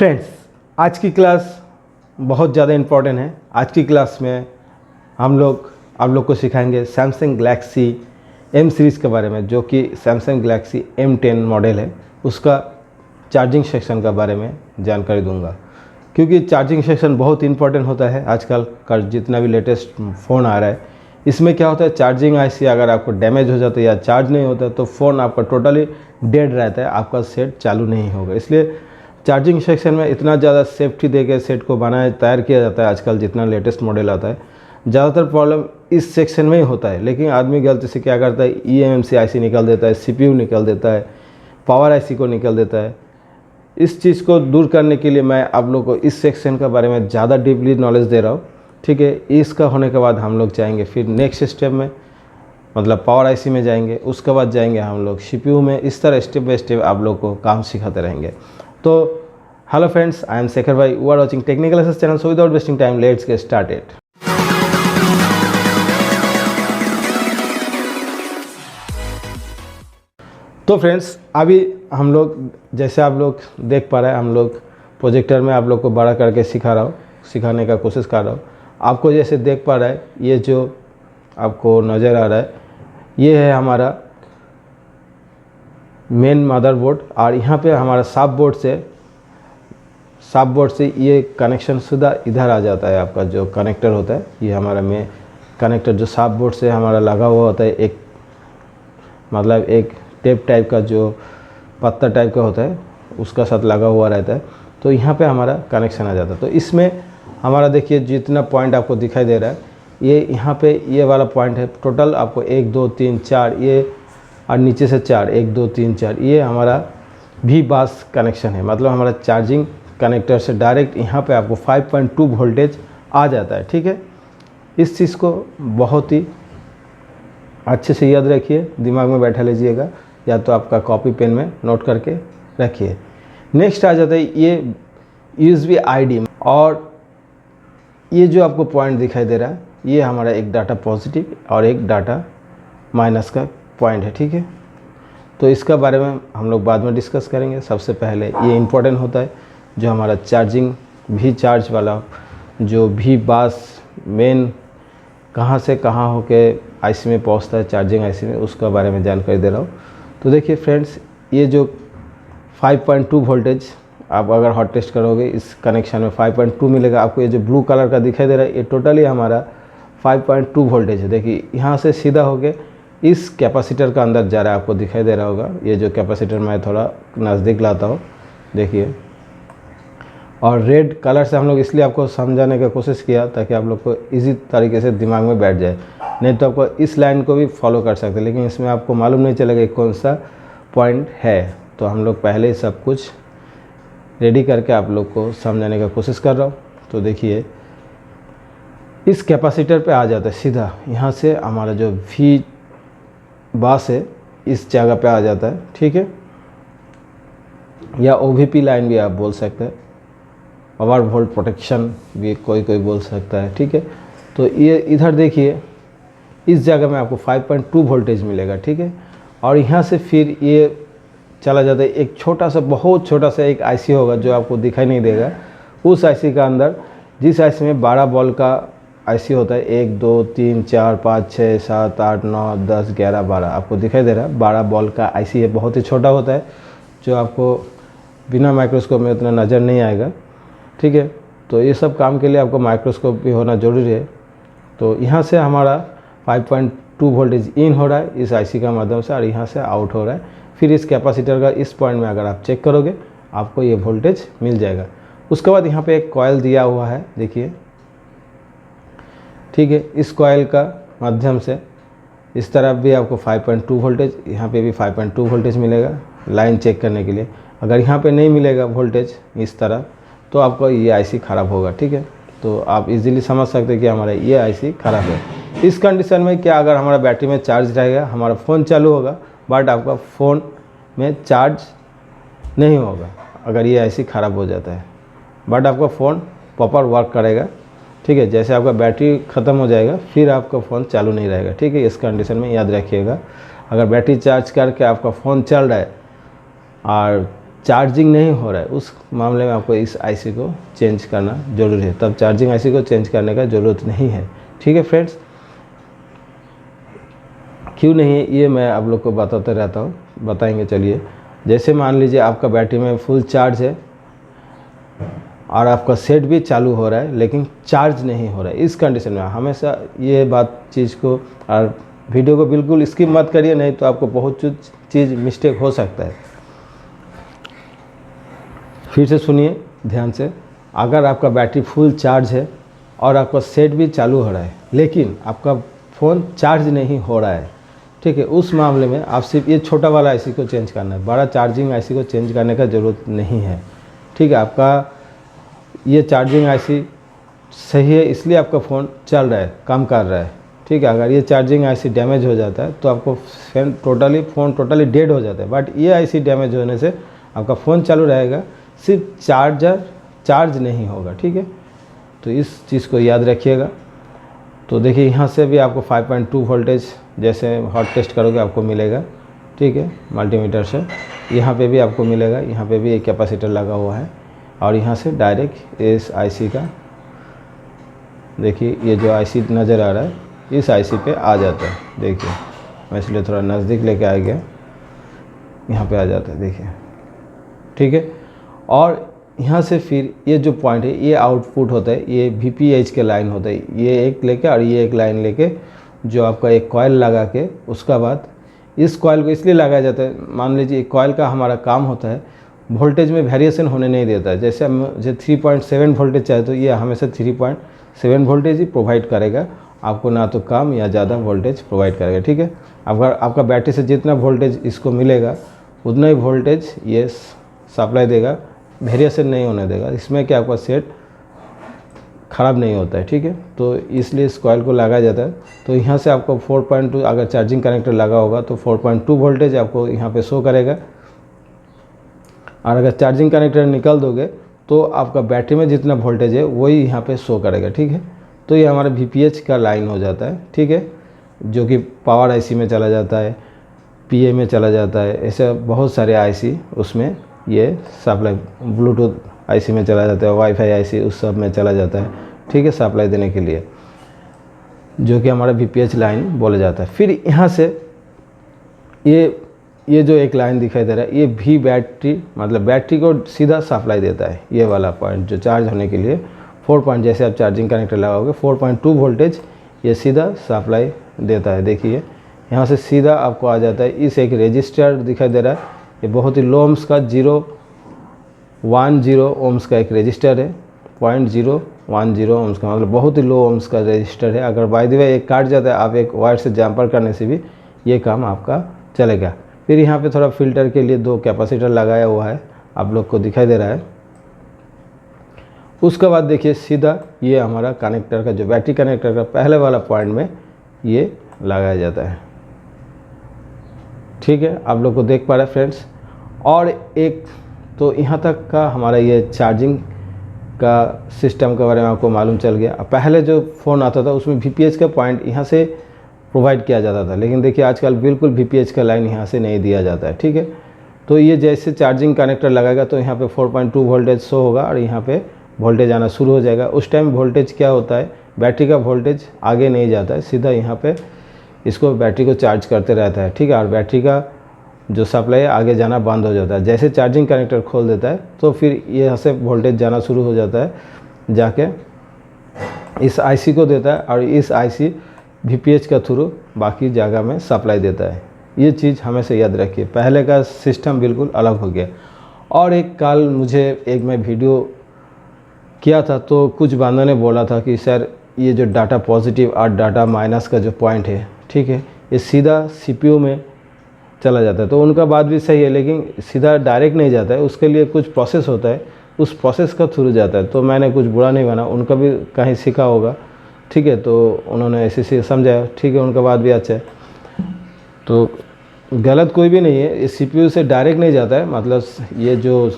Friends, आज की class बहुत ज़्यादा इम्पोर्टेंट है। आज की क्लास में हम लोग आप लोग को सिखाएंगे सैमसंग गैलेक्सी एम सीरीज़ के बारे में, जो कि सैमसंग गैलेक्सी M10 मॉडल है। उसका चार्जिंग सेक्शन के बारे में जानकारी दूंगा, क्योंकि चार्जिंग सेक्शन बहुत इंपॉर्टेंट होता है। आजकल का जितना भी लेटेस्ट फ़ोन आ रहा है, इसमें क्या होता है, चार्जिंग आईसी अगर आपको डैमेज हो जाता है या चार्ज नहीं होता है तो फ़ोन आपका टोटली डेड रहता है, आपका सेट चालू नहीं होगा। इसलिए चार्जिंग सेक्शन में इतना ज़्यादा सेफ्टी देके सेट को तैयार किया जाता है। आजकल जितना लेटेस्ट मॉडल आता है, ज़्यादातर प्रॉब्लम इस सेक्शन में ही होता है। लेकिन आदमी गलती से क्या करता है, eMMC आईसी निकल देता है, CPU निकल देता है, पावर आईसी को निकल देता है। इस चीज़ को दूर करने के लिए मैं आप लोग को इस सेक्शन के बारे में ज़्यादा डीपली नॉलेज दे रहा हूँ, ठीक है। इसका होने के बाद हम लोग जाएंगे फिर नेक्स्ट स्टेप में, मतलब पावर आईसी में जाएंगे। उसके बाद जाएंगे हम लोग CPU में। इस तरह स्टेप बाय स्टेप आप लोग को काम सिखाते रहेंगे। तो hello friends, I am Shekhar भाई, you are watching technical access channel. So without wasting time, let's get started. तो फ्रेंड्स, अभी हम लोग जैसे आप लोग देख पा रहे हैं, हम लोग प्रोजेक्टर में आप लोग को बड़ा करके सिखाने का कोशिश कर रहा हूँ। आपको जैसे देख पा रहा है, ये जो आपको नज़र आ रहा है, ये है हमारा मेन मदरबोर्ड। और यहाँ पे हमारा साफ बोर्ड से ये कनेक्शन सीधा इधर आ जाता है। आपका जो कनेक्टर होता है, ये हमारा मेन कनेक्टर जो साफ बोर्ड से हमारा लगा हुआ होता है, एक मतलब एक टेप टाइप का जो पत्ता टाइप का होता है, उसका साथ लगा हुआ रहता है। तो यहाँ पे हमारा कनेक्शन आ जाता है। तो इसमें हमारा देखिए जितना पॉइंट आपको दिखाई दे रहा है, ये यहाँ पे ये वाला पॉइंट है। टोटल आपको 1 2 3 4 ये, और नीचे से 4 1 2 3 4, ये हमारा भी बास कनेक्शन है। मतलब हमारा चार्जिंग कनेक्टर से डायरेक्ट यहाँ पे आपको 5.2 वोल्टेज आ जाता है, ठीक है। इस चीज़ को बहुत ही अच्छे से याद रखिए, दिमाग में बैठा लीजिएगा, या तो आपका कॉपी पेन में नोट करके रखिए। नेक्स्ट आ जाता है ये USB ID, और ये जो आपको पॉइंट दिखाई दे रहा है, ये हमारा एक डाटा पॉजिटिव और एक डाटा माइनस का पॉइंट है, ठीक है। तो इसका बारे में हम लोग बाद में डिस्कस करेंगे। सबसे पहले ये इम्पोर्टेंट होता है, जो हमारा चार्जिंग भी चार्ज वाला जो भी बास मेन कहाँ से कहाँ होके आईसी में पहुँचता है, चार्जिंग आईसी में, उसका बारे में जानकारी दे रहा हूँ। तो देखिए फ्रेंड्स, ये जो 5.2 वोल्टेज आप अगर हॉट टेस्ट करोगे, इस कनेक्शन में 5.2 मिलेगा आपको। ये जो ब्लू कलर का दिखाई दे रहा है, ये टोटली हमारा 5.2 वोल्टेज है। देखिए यहाँ से सीधा होके इस कैपेसिटर का अंदर जा रहा है, आपको दिखाई दे रहा होगा। ये जो कैपेसिटर मैं थोड़ा नज़दीक लाता हूँ, देखिए। और रेड कलर से हम लोग इसलिए आपको समझाने का कोशिश किया ताकि आप लोग को इजी तरीके से दिमाग में बैठ जाए। नहीं तो आपको इस लाइन को भी फॉलो कर सकते हैं, लेकिन इसमें आपको मालूम नहीं चलेगा कौन सा पॉइंट है। तो हम लोग पहले ही सब कुछ रेडी करके आप लोग को समझाने का कोशिश कर रहा हूँ। तो देखिए इस कैपेसिटर पे आ जाता है सीधा, यहाँ से हमारा जो भी बास है इस जगह पे आ जाता है, ठीक है। या OVP लाइन भी आप बोल सकते हैं, पावर वोल्ट प्रोटेक्शन भी कोई बोल सकता है, ठीक है। तो ये इधर देखिए, इस जगह में आपको 5.2 वोल्टेज मिलेगा, ठीक है। और यहाँ से फिर ये चला जाता है, एक छोटा सा, बहुत छोटा सा एक आईसी होगा जो आपको दिखाई नहीं देगा। उस आईसी का अंदर, जिस आईसी में 12 वोल्ट का आईसी होता है, 1 2 3 4 5 6 7 8 9 10 11 12, आपको दिखाई दे रहा है 12 वोल्ट का आईसी है। बहुत ही छोटा होता है, जो आपको बिना माइक्रोस्कोप में उतना नज़र नहीं आएगा, ठीक है। तो ये सब काम के लिए आपको माइक्रोस्कोप भी होना ज़रूरी है। तो यहाँ से हमारा 5.2 वोल्टेज इन हो रहा है इस आईसी का माध्यम से, और यहाँ से आउट हो रहा है। फिर इस कैपेसिटर का इस पॉइंट में अगर आप चेक करोगे, आपको ये वोल्टेज मिल जाएगा। उसके बाद यहाँ पे एक कॉइल दिया हुआ है, देखिए, ठीक है। इस कॉइल का माध्यम से इस तरफ भी आपको 5.2 वोल्टेज, यहाँ पे भी 5.2 वोल्टेज मिलेगा लाइन चेक करने के लिए। अगर यहाँ पे नहीं मिलेगा वोल्टेज इस तरह, तो आपको ये आईसी ख़राब होगा, ठीक है। तो आप इजीली समझ सकते हैं कि हमारा ये आईसी ख़राब है। इस कंडीशन में क्या, अगर हमारा बैटरी में चार्ज रहेगा, हमारा फ़ोन चालू होगा, बट आपका फ़ोन में चार्ज नहीं होगा अगर ये आईसी ख़राब हो जाता है। बट आपका फ़ोन प्रॉपर वर्क करेगा, ठीक है। जैसे आपका बैटरी ख़त्म हो जाएगा, फिर आपका फ़ोन चालू नहीं रहेगा, ठीक है। इस कंडीशन में याद रखिएगा, अगर बैटरी चार्ज करके आपका फ़ोन चल रहा है और चार्जिंग नहीं हो रहा है, उस मामले में आपको इस आईसी को चेंज करना ज़रूरी है। तब चार्जिंग आईसी को चेंज करने का ज़रूरत नहीं है। ठीक है फ्रेंड्स, क्यों नहीं है ये मैं आप लोग को बताते रहता हूँ, बताएंगे। चलिए, जैसे मान लीजिए आपका बैटरी में फुल चार्ज है और आपका सेट भी चालू हो रहा है लेकिन चार्ज नहीं हो रहा है, इस कंडीशन में हमेशा ये बात चीज़ को और वीडियो को बिल्कुल स्किप मत करिए, नहीं तो आपको बहुत चीज़ मिस्टेक हो सकता है। फिर से सुनिए ध्यान से। अगर आपका बैटरी फुल चार्ज है और आपका सेट भी चालू हो रहा है लेकिन आपका फ़ोन चार्ज नहीं हो रहा है, ठीक है, उस मामले में आप सिर्फ ये छोटा वाला आईसी को चेंज करना है, बड़ा चार्जिंग आईसी को चेंज करने का ज़रूरत नहीं है। ठीक है, आपका ये चार्जिंग आईसी सही है इसलिए आपका फ़ोन चल रहा है, काम कर रहा है। ठीक है, अगर ये चार्जिंग आईसी डैमेज हो जाता है तो आपको फ़ोन टोटली डेड हो जाता है। बट ये आईसी डैमेज होने से आपका फ़ोन चालू रहेगा, सिर्फ चार्ज नहीं होगा। ठीक है, तो इस चीज़ को याद रखिएगा। तो देखिए यहाँ से भी आपको 5.2 वोल्टेज जैसे हॉट टेस्ट करोगे आपको मिलेगा। ठीक है, मल्टीमीटर से यहाँ पे भी आपको मिलेगा, यहाँ पे भी एक कैपेसिटर लगा हुआ है और यहाँ से डायरेक्ट इस आईसी का देखिए ये जो आईसी नज़र आ रहा है इस आईसी पे आ जाता है। देखिए मैं इसलिए थोड़ा नज़दीक लेके आ गया, यहाँ पे आ जाता है देखिए। ठीक है, और यहाँ से फिर ये जो पॉइंट है ये आउटपुट होता है, ये VPH के लाइन होता है, ये एक लेके और ये एक लाइन लेके जो आपका एक कॉइल लगा के उसका बाद इस कॉइल को इसलिए लगाया जाता है, मान लीजिए कॉइल का हमारा काम होता है वोल्टेज में वेरिएशन होने नहीं देता है। जैसे मुझे 3.7 वोल्टेज चाहिए तो ये हमेशा 3.7 वोल्टेज ही प्रोवाइड करेगा आपको, ना तो कम या ज़्यादा वोल्टेज प्रोवाइड करेगा। ठीक है, अगर आपका बैटरी से जितना वोल्टेज इसको मिलेगा उतना ही वोल्टेज ये सप्लाई देगा, वेरिएशन नहीं होने देगा। इसमें क्या आपका सेट ख़राब नहीं होता है। ठीक है, तो इसलिए इस कॉइल को लगाया जाता है। तो यहाँ से आपको 4.2 अगर चार्जिंग कनेक्टर लगा होगा तो 4.2 वोल्टेज आपको यहाँ पे शो करेगा, और अगर चार्जिंग कनेक्टर निकाल दोगे तो आपका बैटरी में जितना वोल्टेज है वही यहाँ पे शो करेगा। ठीक है, तो ये हमारा VPH का लाइन हो जाता है। ठीक है, जो कि पावर आईसी में चला जाता है, PA में चला जाता है, ऐसे बहुत सारे आईसी उसमें ये सप्लाई, ब्लूटूथ आईसी में चला जाता है, वाईफाई आईसी उस सब में चला जाता है। ठीक है, सप्लाई देने के लिए जो कि हमारा VPH लाइन बोला जाता है। फिर यहाँ से ये जो एक लाइन दिखाई दे रहा है ये भी बैटरी, मतलब बैटरी को सीधा सप्लाई देता है। ये वाला पॉइंट जो चार्ज होने के लिए 4 पॉइंट, जैसे आप चार्जिंग कनेक्टर लगाओगे 4.2 वोल्टेज ये सीधा सप्लाई देता है। देखिए यहाँ से सीधा आपको आ जाता है, इस एक रजिस्टर दिखाई दे रहा है, ये बहुत ही लो ओम्स का 0.10 ओम्स का एक रजिस्टर है, 0.010 ओम्स का, मतलब बहुत ही लो ओम्स का रजिस्टर है। अगर बाय द वे एक काट जाता है आप एक वायर से जम्पर करने से भी ये काम आपका चलेगा। फिर यहाँ पे थोड़ा फिल्टर के लिए 2 कैपेसिटर लगाया हुआ है, आप लोग को दिखाई दे रहा है। उसके बाद देखिए सीधा ये हमारा कनेक्टर का जो बैटरी कनेक्टर का पहले वाला पॉइंट में ये लगाया जाता है। ठीक है, आप लोग को देख पा रहे हैं फ्रेंड्स। और एक तो यहाँ तक का हमारा ये चार्जिंग का सिस्टम के बारे में आपको मालूम चल गया। पहले जो फ़ोन आता था उसमें VPH का पॉइंट यहाँ से प्रोवाइड किया जाता था, लेकिन देखिए आजकल बिल्कुल VPH का लाइन यहाँ से नहीं दिया जाता है। ठीक है, तो ये जैसे चार्जिंग कनेक्टर लगाएगा तो यहाँ पे 4.2 वोल्टेज शो होगा और यहाँ पे वोल्टेज आना शुरू हो जाएगा। उस टाइम वोल्टेज क्या होता है, बैटरी का वोल्टेज आगे नहीं जाता है, सीधा यहाँ पे इसको बैटरी को चार्ज करते रहता है। ठीक है, और बैटरी का जो सप्लाई है आगे जाना बंद हो जाता है। जैसे चार्जिंग कनेक्टर खोल देता है तो फिर यहाँ से वोल्टेज जाना शुरू हो जाता है, जाके इस आईसी को देता है और इस आईसी VPH का थ्रू बाकी जगह में सप्लाई देता है। ये चीज़ हमेशा याद रखिए, पहले का सिस्टम बिल्कुल अलग हो गया। और एक कल मैं वीडियो किया था तो कुछ बंदों ने बोला था कि सर ये जो डाटा पॉजिटिव और डाटा माइनस का जो पॉइंट है, ठीक है, ये सीधा CPU में चला जाता है। तो उनका बात भी सही है, लेकिन सीधा डायरेक्ट नहीं जाता है, उसके लिए कुछ प्रोसेस होता है, उस प्रोसेस का थ्रू जाता है। तो मैंने कुछ बुरा नहीं माना, उनका भी कहीं सीखा होगा। ठीक है, तो उन्होंने ऐसे समझाया, ठीक है, उनका बात भी अच्छा है, तो गलत कोई भी नहीं है। इस CPU से डायरेक्ट नहीं जाता है, मतलब ये जो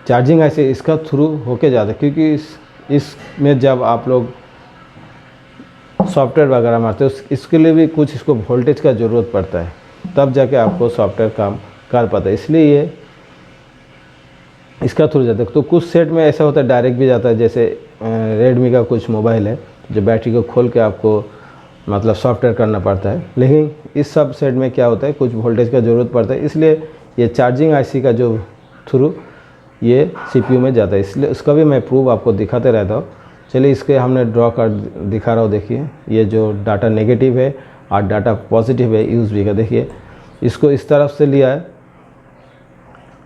चार्जिंग ऐसे इसका थ्रू होके जाता है, क्योंकि इसमें जब आप लोग सॉफ्टवेयर वगैरह मारते हो इसके लिए भी कुछ इसको वोल्टेज का ज़रूरत पड़ता है, तब जाके आपको सॉफ्टवेयर काम कर पाता है, इसलिए ये इसका थ्रू जाता है। तो कुछ सेट में ऐसा होता है डायरेक्ट भी जाता है, जैसे रेडमी का कुछ मोबाइल है जो बैटरी को खोल के आपको मतलब सॉफ्टवेयर करना पड़ता है, लेकिन इस सब सेट में क्या होता है कुछ वोल्टेज का ज़रूरत पड़ता है, इसलिए ये चार्जिंग आईसी का जो थ्रू ये सीपीयू में जाता है, इसलिए उसका भी मैं प्रूफ आपको दिखाते रहता हूँ। चलिए इसके हमने ड्रॉ कर दिखा रहा हूँ। देखिए ये जो डाटा नेगेटिव है और डाटा पॉजिटिव है यूएसबी का, देखिए इसको इस तरफ से लिया है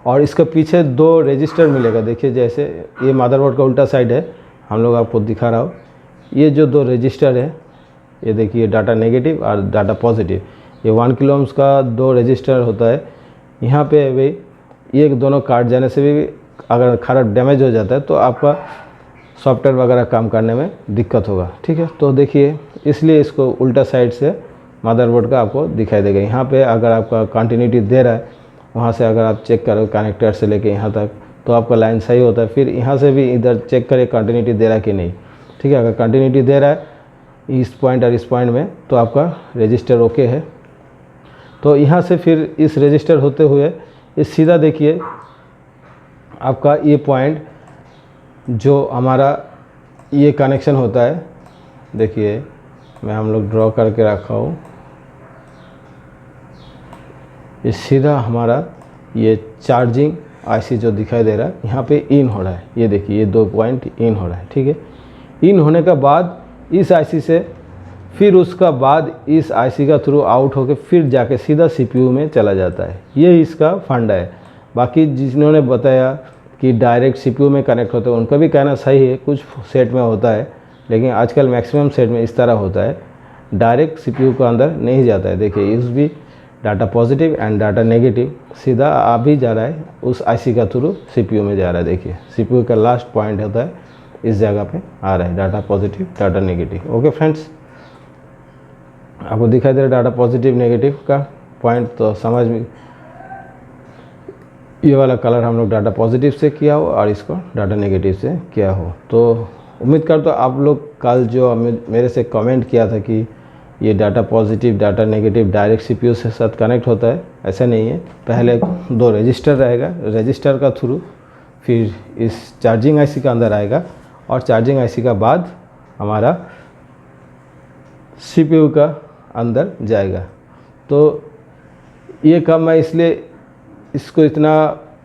और इसके पीछे 2 रजिस्टर मिलेगा। देखिए जैसे ये मदरबोर्ड का उल्टा साइड है, हम लोग आपको दिखा रहा हूँ। ये जो 2 रजिस्टर है, ये देखिए डाटा नेगेटिव और डाटा पॉजिटिव, ये 1 किलो ओम्स का 2 रजिस्टर होता है। यहाँ पे भी ये दोनों काट जाने से भी अगर खराब डैमेज हो जाता है तो आपका सॉफ्टवेयर वगैरह काम करने में दिक्कत होगा, ठीक है। तो देखिए इसलिए इसको उल्टा साइड से मदरबोर्ड का आपको दिखाई देगा। यहाँ पे अगर आपका कंटिन्यूटी दे रहा है, वहाँ से अगर आप चेक करो कनेक्टर से लेके यहाँ तक, तो आपका लाइन सही होता है। फिर यहाँ से भी इधर चेक करें कंटिन्यूटी दे रहा है कि नहीं, ठीक है। अगर कंटिन्यूटी दे रहा है इस पॉइंट और इस पॉइंट में, तो आपका रजिस्टर ओके है। तो यहाँ से फिर इस रजिस्टर होते हुए इस सीधा देखिए आपका ये पॉइंट जो हमारा ये कनेक्शन होता है, देखिए मैं हम लोग ड्रॉ करके रखा हूँ, ये सीधा हमारा ये चार्जिंग आईसी जो दिखाई दे रहा है यहाँ पे इन हो रहा है। ये देखिए ये 2 पॉइंट इन हो रहा है, ठीक है। इन होने के बाद इस आईसी से फिर उसका बाद इस आईसी का थ्रू आउट होके फिर जाके सीधा सीपीयू में चला जाता है। ये इसका फंडा है। बाकी जिन्होंने बताया कि डायरेक्ट सीपीयू में कनेक्ट होता है, उनका भी कहना सही है, कुछ सेट में होता है, लेकिन आजकल मैक्सिमम सेट में इस तरह होता है, डायरेक्ट सीपीयू के अंदर नहीं जाता है। देखिए USB data positive and data negative सीधा आ भी जा रहा है उस आईसी का थ्रू सीपीयू में जा रहा है। देखिए सीपीयू का लास्ट पॉइंट होता है, इस जगह पे आ रहा है data positive data negative. Okay friends, आपको दिखाई दे रहा है डाटा पॉजिटिव नेगेटिव का पॉइंट, तो समझ में ये वाला कलर हम लोग डाटा पॉजिटिव से किया हो और इसको डाटा नेगेटिव से किया हो। तो उम्मीद करता हूँ आप लोग कल जो मेरे से कमेंट किया था कि ये data positive data negative direct CPU से साथ कनेक्ट होता है, ऐसा नहीं है। पहले 2 रजिस्टर रहेगा, रजिस्टर का थ्रू फिर इस चार्जिंग आईसी का अंदर आएगा और चार्जिंग आईसी का बाद हमारा सीपीयू का अंदर जाएगा। तो ये काम मैं इसलिए इसको इतना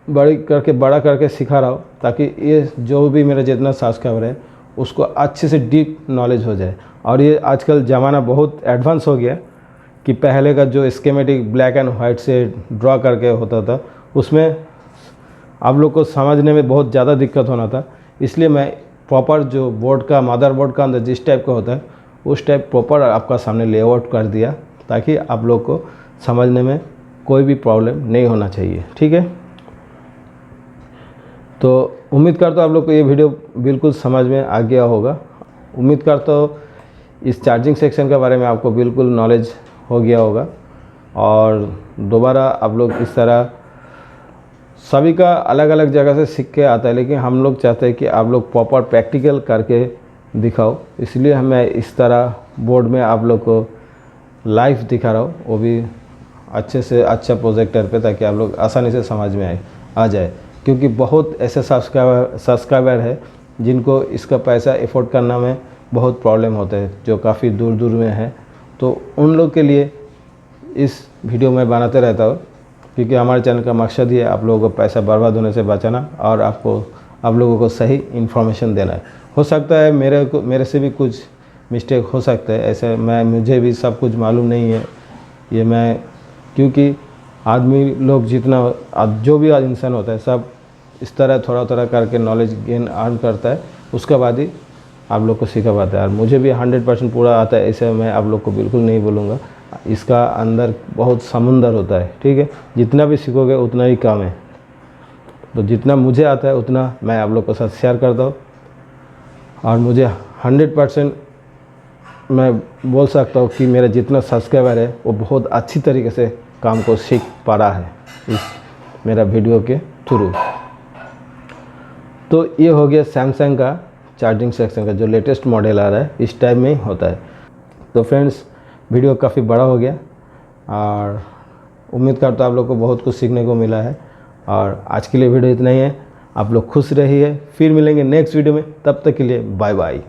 बड़ा करके सिखा रहा हूँ ताकि ये जो भी मेरा जितना सब्सक्राइबर है उसको अच्छे से डीप नॉलेज हो जाए। और ये आजकल ज़माना बहुत एडवांस हो गया कि पहले का जो स्कीमेटिक ब्लैक एंड वाइट से ड्रॉ करके होता था, उसमें आप लोग को समझने में बहुत ज़्यादा दिक्कत होना था। इसलिए मैं प्रॉपर जो बोर्ड का मदरबोर्ड का अंदर जिस टाइप का होता है उस टाइप प्रॉपर आपका सामने लेआउट कर दिया ताकि आप लोग को समझने में कोई भी प्रॉब्लम नहीं होना चाहिए, ठीक है। तो उम्मीद करता हूँ आप लोग को ये वीडियो बिल्कुल समझ में आ गया होगा। उम्मीद करता हूँ इस चार्जिंग सेक्शन के बारे में आपको बिल्कुल नॉलेज हो गया होगा और दोबारा आप लोग इस तरह सभी का अलग अलग जगह से सीख के आता है, लेकिन हम लोग चाहते हैं कि आप लोग प्रॉपर प्रैक्टिकल करके दिखाओ, इसलिए मैं इस तरह बोर्ड में आप लोग को लाइव दिखा रहा हूँ, वो भी अच्छे से अच्छा प्रोजेक्टर पे, ताकि आप लोग आसानी से समझ में आ जाए। क्योंकि बहुत ऐसे सब्सक्राइबर है जिनको इसका पैसा एफोर्ड करना में बहुत प्रॉब्लम होता है, जो काफ़ी दूर दूर में है। तो उन लोग के लिए इस वीडियो में बनाते रहता हूँ, क्योंकि हमारे चैनल का मकसद ही है आप लोगों को पैसा बर्बाद होने से बचाना और आप लोगों को सही इन्फॉर्मेशन देना है। हो सकता है मेरे से भी कुछ मिस्टेक हो सकता है, ऐसे मुझे भी सब कुछ मालूम नहीं है। ये मैं क्योंकि आदमी लोग जितना जो भी इंसान होता है सब इस तरह थोड़ा थोड़ा करके नॉलेज गेन अर्न करता है, उसके बाद ही आप लोग को सिखा पाता है। और मुझे भी 100% पूरा आता है, ऐसे मैं आप लोग को बिल्कुल नहीं बोलूँगा। इसका अंदर बहुत समुंदर होता है, ठीक है। जितना भी सीखोगे उतना ही काम है। तो जितना मुझे आता है उतना मैं आप लोग के साथ शेयर करता हूँ और मुझे 100% मैं बोल सकता हूँ कि मेरा जितना सब्सक्राइबर है वो बहुत अच्छी तरीके से काम को सीख पा रहा है इस मेरा वीडियो के थ्रू। तो ये हो गया सैमसंग का चार्जिंग सेक्शन का जो लेटेस्ट मॉडल आ रहा है, इस टाइप में ही होता है। तो फ्रेंड्स वीडियो काफ़ी बड़ा हो गया और उम्मीद करता हूँ आप लोग को बहुत कुछ सीखने को मिला है। और आज के लिए वीडियो इतना ही है। आप लोग खुश रहिए, फिर मिलेंगे नेक्स्ट वीडियो में। तब तक के लिए बाय बाय।